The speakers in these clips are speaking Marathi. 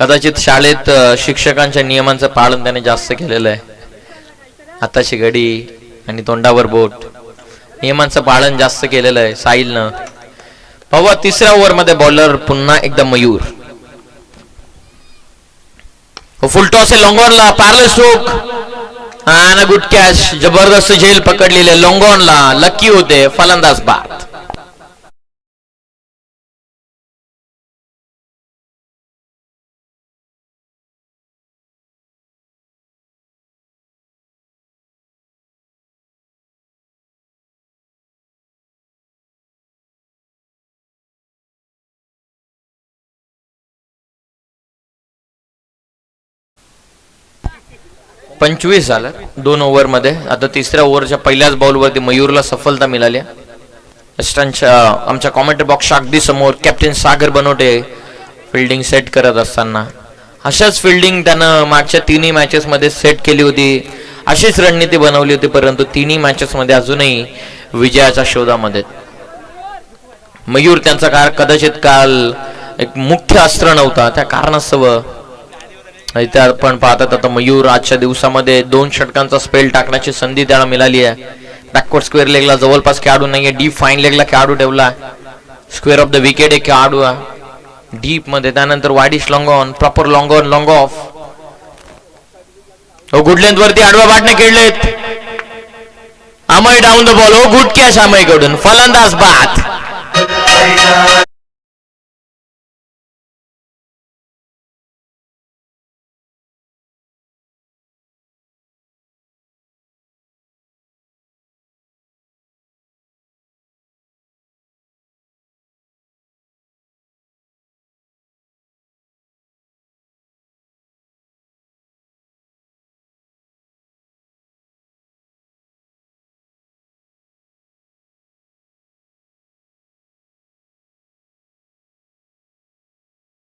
कदाचित शाळेत शिक्षकांच्या नियमांचं पालन त्याने जास्त केलेलं आहे. हाताची घडी आणि तोंडावर बोट, नियमांचं पालन जास्त केलेलं आहे साहिलनं. बाबा तिसऱ्या ओव्हर मध्ये बॉलर पुन्हा एकदा मयूर. फुल टॉस आहे लॉंगॉनला, पॅरल स्ट्रोक आणि गुड कॅच. जबरदस्त झेल पकडलेले लॉंगॉनला, लकी होते फलंदाज बाद. पंचवीस झालं 2 ओव्हर मध्ये. आता तिसऱ्या ओव्हरच्या पहिल्याच बॉलवरती मयूरला सफलता मिळाली. आमच्या कॉमेंट्री बॉक्सच्या अगदी समोर कॅप्टन सागर बनवटे फिल्डिंग सेट करत असताना अशाच फिल्डिंग त्यानं मागच्या 3 मॅचेस मध्ये सेट केली होती, अशीच रणनीती बनवली होती. परंतु 3 मॅचेस मध्ये अजूनही विजयाच्या शोधामध्ये मयूर. त्यांचा कदाचित काल एक मुख्य अस्त्र नव्हता, त्या कारणास्तव इथे आपण पाहतात. आता मयूर आजच्या दिवसामध्ये 2 षटकांचा स्पेल टाकण्याची संधी त्याला मिळाली आहे. बॅकवर्ड स्क्वेअर लेगला जवळपास खेळाडू नाहीये, डीप फाईन लेगला खेळाडू ठेवला. स्क्वेअर ऑफ द विकेट एक खेळाडू आहे डीप मध्ये. त्यानंतर wideish long on, proper long on, long off. Good length वरती आडवा बाटने खेळलेत. Amay down the ball. Good catch Amay कडून, फलंदाज बाद.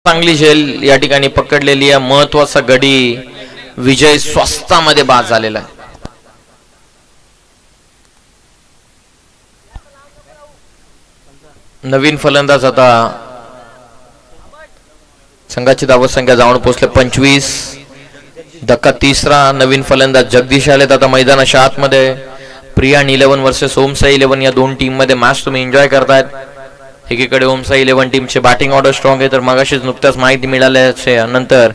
चांगली झेल या ठिकाणी पकडलेली आहे. महत्वाचा गडी विजय स्वस्तामध्ये बाद झालेला आहे. नवीन फलंदाज आता संघाची धावसंख्या जाऊन पोहोचले 25. धक्का तिसरा. नवीन फलंदाज जगदीश आलेत आता मैदानाच्या आतमध्ये. प्रिया 11 वर्सेस ओमसाई 11 या 2 टीम मध्ये मॅच तुम्ही एन्जॉय करतायत. एकीकडे ओमसाई 11 टीमचे बॅटिंग ऑर्डर स्ट्रॉंग आहे, तर मगाशीच नुकत्याच माहिती मिळाल्याच्या नंतर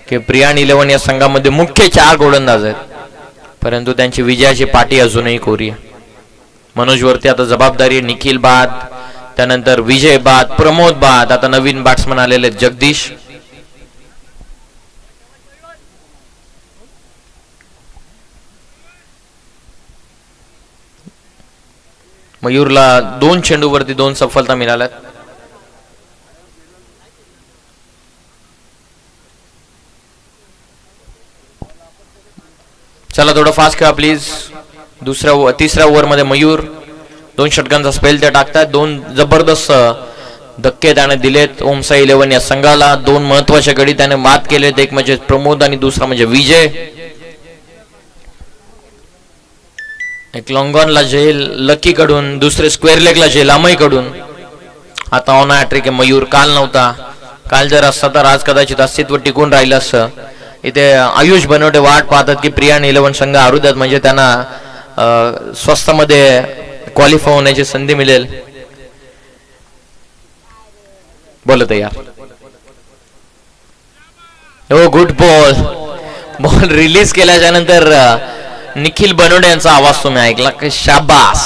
की प्रियान 11 या संघामध्ये मुख्य 4 गोलंदाज आहेत, परंतु त्यांची विजयाची पाठी अजूनही कोरी आहे. मनोज वरती आता जबाबदारी. निखिल बाद, त्यानंतर विजय बाद, प्रमोद बाद. आता नवीन बॅट्समन आलेले जगदीश. मयूरला 2 चेंडूवरती 2 सफलता मिळाल्यात. चला थोडं फास्ट खेळा प्लीज. तिसऱ्या ओव्हर मध्ये मयूर 2 षटकांचा स्पेल ते टाकतात. 2 जबरदस्त धक्के त्याने दिलेत ओमसाई 11 या संघाला. 2 महत्वाचे गडी त्याने मात केलेत, एक म्हणजे प्रमोद आणि दुसरा म्हणजे विजय. एक लॉंगॉनला झेल लकी कडून, दुसरे स्क्वेअर लेगला झेल अमय कडून. आता ऑन हॅट्रिक मयूर. काल नव्हता, काल जर असता तर आज कदाचित अस्तित्व टिकून राहिलं असतं. इथे आयुष बनवटे वाट पाहतात की प्रिया 11 संघ हरू द्यात, म्हणजे त्यांना स्वस्तामध्ये क्वालिफाय होण्याची संधी मिळेल. बोलत यार. हो गुड बॉल. बॉल रिलीज केल्याच्या नंतर निखिल बनवडे यांचा आवाज तुम्ही ऐकला की शाबास.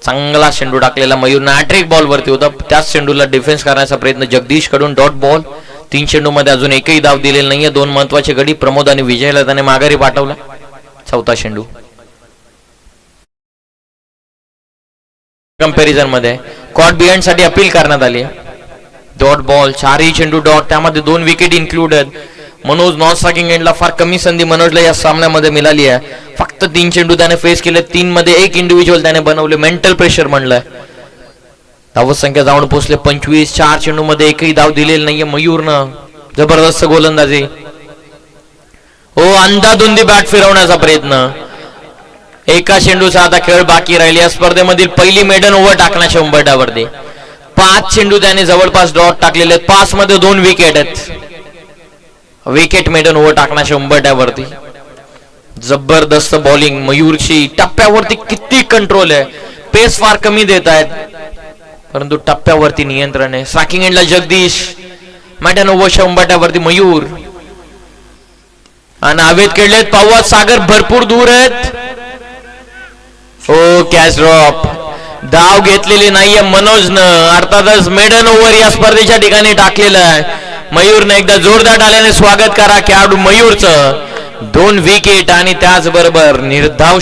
चांगला चेंडू टाकलेला मयूरने हॅट्रिक बॉल वरती होता. त्याच चेंडूला डिफेन्स करण्याचा प्रयत्न जगदीश कडून. Dot ball. 3 चेंडू मध्ये अजून एकही धाव दिलेला नाहीये. 2 महत्वाचे गडी प्रमोद आणि विजयला त्याने माघारी पाठवला. 4था चेंडू कंपॅरिझन मध्ये कॉट बिहाइंड साठी अपील करण्यात आली. Dot ball. 4ही चेंडू डॉट, त्यामध्ये 2 wicket included. Manoj non striking एंडला फार कमी संधी मनोजला या सामन्यामध्ये मिळाली आहे. फक्त 3 चेंडू त्याने फेस केले. 3 मध्ये 1 इंडिव्हिज्युअल त्याने बनवले. मेंटल प्रेशर म्हणलंय. धावसंख्या जाऊन पोहोचले 25. 4 चेंडू मध्ये एकही धाव दिलेली नाहीये मयूरनं. जबरदस्त गोलंदाजी. हो अंधाधुंदी बॅट फिरवण्याचा प्रयत्न. एका चेंडूचा आता खेळ बाकी राहिली. या स्पर्धेमधील पहिली मेडन ओव्हर टाकण्याच्या उंबरठ्यावरती. 5 चेंडू त्याने जवळपास डॉट टाकलेले आहेत. 5 मध्ये 2 विकेट आहेत. विकेट मेडन ओव्हर टाकणार 100 जबरदस्त बॉलिंग मयूरची. टप्प्यावरती किती कंट्रोल आहे. पेस फार कमी देत आहेत परंतु टप्प्यावरती नियंत्रण आहे. स्ट्रायकिंग एंडला जगदीश. मेडन ओव्हर 100 मयूर आणि हवेत खेळलेत. पावत सागर भरपूर दूर आहेत. ओ कॅच ड्रॉप. धाव घेतलेली नाहीये मनोजनं. अर्थातच मेडन ओव्हर या स्पर्धेच्या ठिकाणी टाकलेलं आहे. मयूरने एकदा जोरदार टाळ्याने स्वागत करा खेळाडू मयूरचं. 2 विकेट आणि त्याचबरोबर निर्धाव